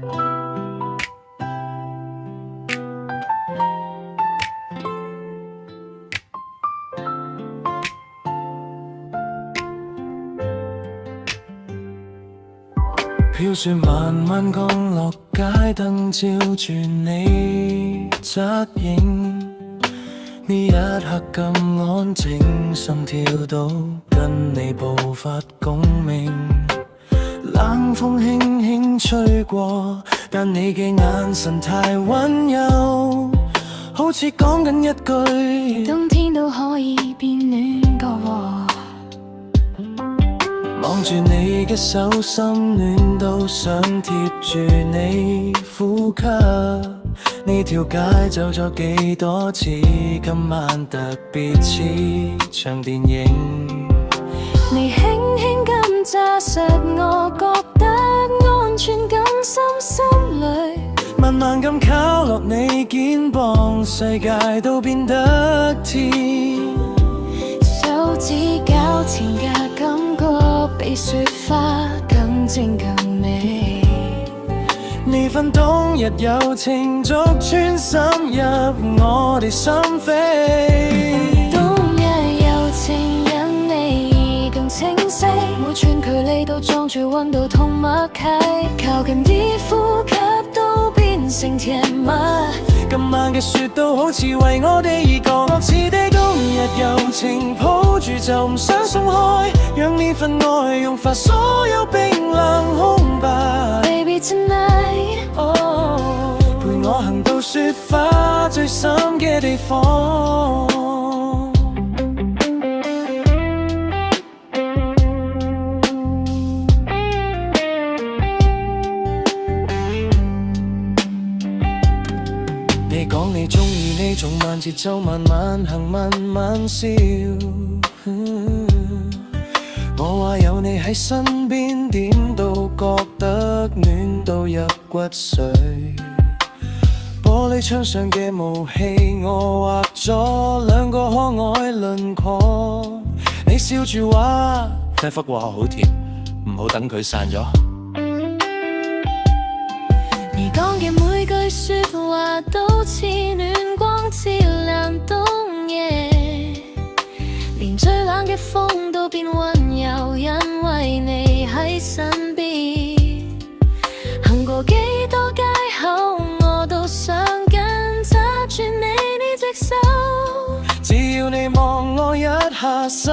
飄雪慢慢降落，街燈照住你側影。呢一刻咁安靜，心跳都跟你步伐共鳴。冷風輕輕吹過，但你嘅眼神太溫柔，好似講緊一句冬天都可以變暖個。望住你嘅手，心暖到想貼住你呼吸。呢條街走咗幾多次，今晚特別似場電影。你輕輕咁揸實我，覺得安全感深心裏。慢慢咁靠落你肩膀，世界都變得甜。手指交纏嘅感覺，比雪花更靜更美。呢份冬日友情逐穿深入我哋心扉。冬日友情引你更清晰，每寸距離都裝住溫度同默契，靠近啲呼吸都變成甜蜜。今晚嘅雪都好似為我哋而降落，似的冬日友情抱住就唔想鬆開，讓呢份愛融化所有冰冷空白。Baby tonight， 陪我行到雪花最深嘅地方。你講你鍾意呢種慢節奏，慢慢行，慢慢笑。我話有你喺身邊，點都覺得暖到入骨髓。玻璃窗上嘅霧氣，我畫咗兩個可愛輪廓。你笑住話，呢幅畫好甜，唔好等佢散咗。你講嘅每句說話都似暖光照亮冬夜，連最冷嘅風都變溫柔，因為你喺身邊。行過幾多街口，我都想緊揸住你呢隻手。只要你望我一下，心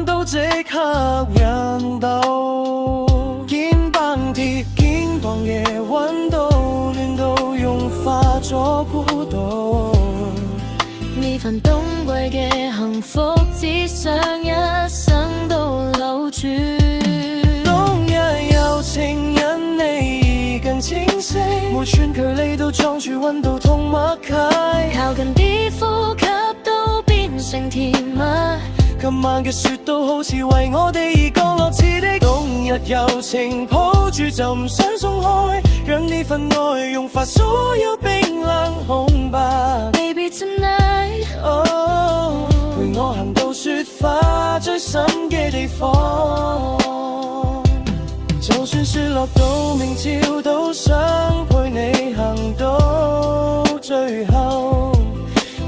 都即刻熨抖。肩膀貼肩膀嘅溫度，暖到融化咗孤獨。呢份冬季嘅幸福，只想一生都留住。冬日友情引你更清晰，每寸距離都裝住溫度同默契，靠近啲呼吸都變成甜蜜。今晚嘅雪都好似為我哋而降落，似的冬日友情抱住就唔想鬆開，讓呢份愛融化所有冰冷空白。 Baby tonight， 陪我行到雪花最深嘅地方，就算雪落到明朝，都想陪你行到最後。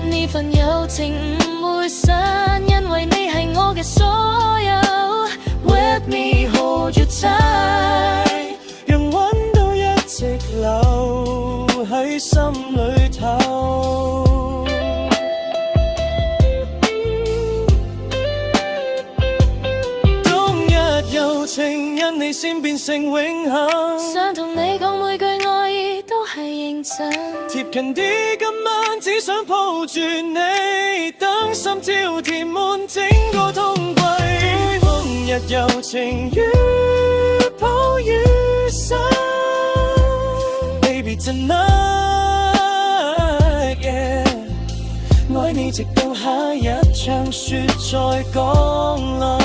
呢份友情唔會散，因為你係我嘅所有。Let me hold you tight， 讓溫度一直留喺心裏頭。冬日友情因你先變成永恆，想同你講每句愛意都係認真。貼近啲今晚只想抱住你，等心跳填滿整個冬季。冬日友情越抱越深 Baby tonight， yeah， 愛你直到下一場雪再降臨。